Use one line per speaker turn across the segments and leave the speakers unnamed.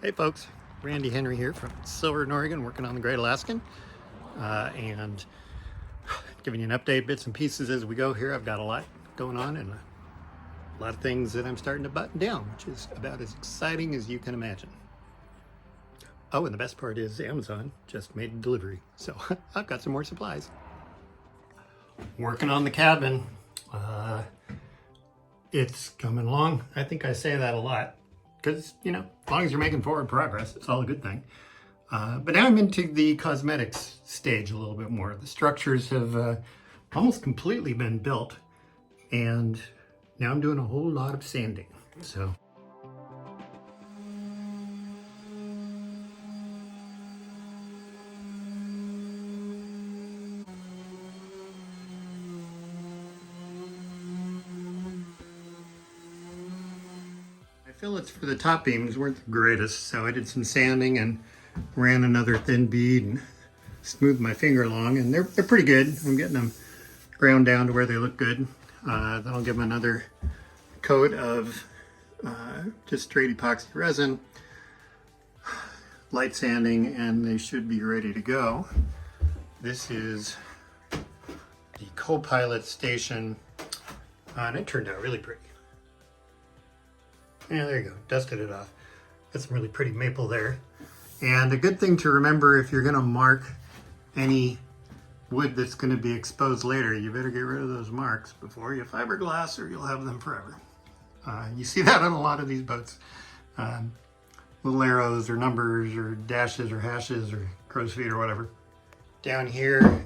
Hey folks, Randy Henry here from Silverton, Oregon, working on the Great Alaskan, and giving you an update, bits and pieces as we go here. I've got a lot going on and a lot of things that I'm starting to button down, which is about as exciting as you can imagine. Oh, and the best part is Amazon just made a delivery, so I've got some more supplies. Working on the cabin. It's coming along. I think I say that a lot because, as long as you're making forward progress, it's all a good thing. But now I'm into the cosmetics stage a little bit more. The structures have almost completely been built, and now I'm doing a whole lot of sanding. So my fillets for the top beams weren't the greatest, so I did some sanding and ran another thin bead and smoothed my finger along, and they're pretty good. I'm getting them ground down to where they look good. Then I'll give them another coat of just straight epoxy resin, light sanding, and they should be ready to go. This is the co-pilot station, and it turned out really pretty. Yeah, there you go, dusted it off. Got some really pretty maple there. And a good thing to remember, if you're gonna mark any wood that's gonna be exposed later, you better get rid of those marks before you fiberglass, or you'll have them forever. You see that on a lot of these boats. Little arrows or numbers or dashes or hashes or crow's feet or whatever. Down here,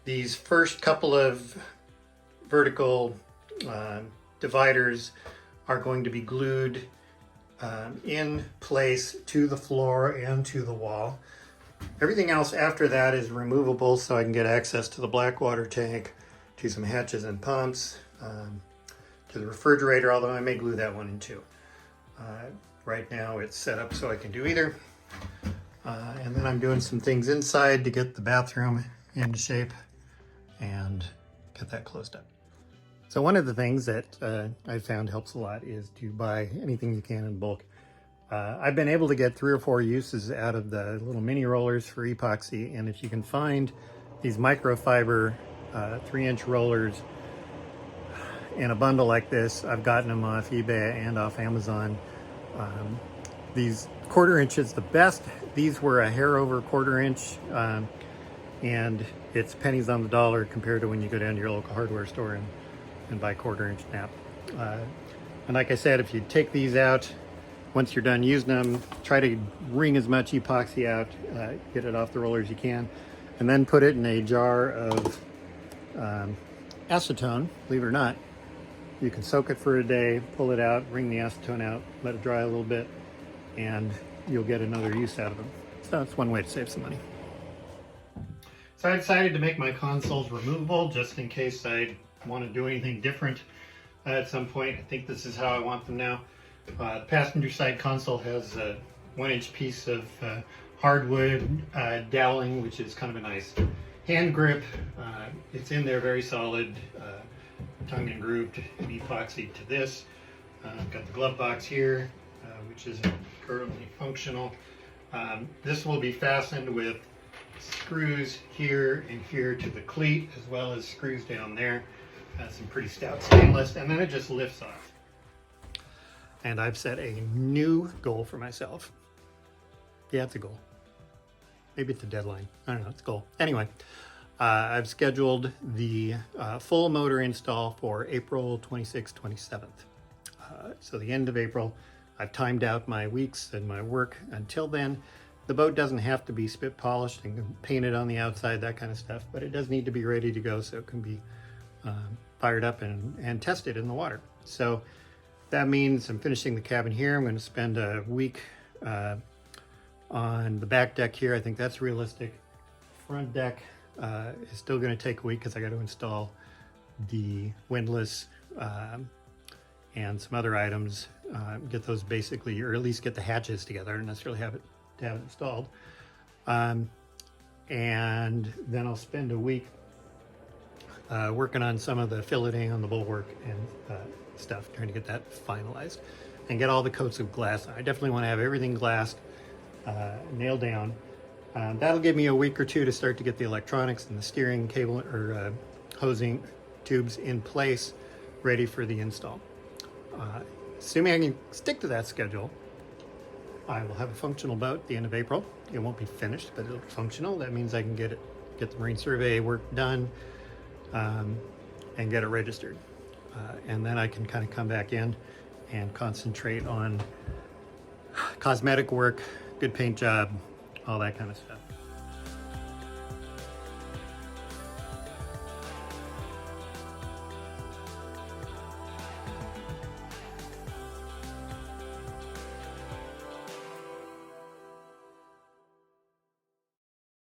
these first couple of vertical dividers are going to be glued in place to the floor and to the wall. Everything else after that is removable, so I can get access to the black water tank, to some hatches and pumps, to the refrigerator, although I may glue that one in too. Right now it's set up so I can do either. And then I'm doing some things inside to get the bathroom into shape and get that closed up. So one of the things that I found helps a lot is to buy anything you can in bulk. I've been able to get 3 or 4 uses out of the little mini rollers for epoxy, and if you can find these microfiber 3-inch rollers in a bundle like this, I've gotten them off eBay and off Amazon. These 1/4 inch is the best. These were a hair over 1/4 inch, and it's pennies on the dollar compared to when you go down to your local hardware store and buy 1/4 inch nap. And like I said, if you take these out, once you're done using them, try to wring as much epoxy out, get it off the roller as you can, and then put it in a jar of acetone. Believe it or not, you can soak it for a day, pull it out, wring the acetone out, let it dry a little bit, and you'll get another use out of them. So that's one way to save some money. So I decided to make my consoles removable just in case I want to do anything different at some point. I think this is how I want them now. The passenger side console has a 1-inch piece of hardwood doweling, which is kind of a nice hand grip. It's in there very solid, tongue and grooved and epoxy to this. I've got the glove box here, which is currently functional. This will be fastened with screws here and here to the cleat, as well as screws down there. Some pretty stout stainless, and then it just lifts off. And I've set a new goal for myself. Yeah, it's a goal. Maybe it's a deadline. I don't know, it's a goal. Anyway, I've scheduled the full motor install for April 26th, 27th. So the end of April. I've timed out my weeks and my work until then. The boat doesn't have to be spit polished and painted on the outside, that kind of stuff, but it does need to be ready to go so it can be fired up and tested in the water. So that means I'm finishing the cabin here. I'm going to spend a week on the back deck here. I think that's realistic. Front deck is still going to take a week because I got to install the windlass and some other items, get those basically, or at least get the hatches together. I don't necessarily have it installed. And then I'll spend a week working on some of the filleting on the bulwark and stuff, trying to get that finalized. and get all the coats of glass. I definitely want to have everything glassed, nailed down. That'll give me a week or two to start to get the electronics and the steering cable or hosing tubes in place, ready for the install. Assuming I can stick to that schedule, I will have a functional boat at the end of April. It won't be finished, but it'll be functional. That means I can get the marine survey work done and get it registered. And then I can kind of come back in and concentrate on cosmetic work, good paint job, all that kind of stuff.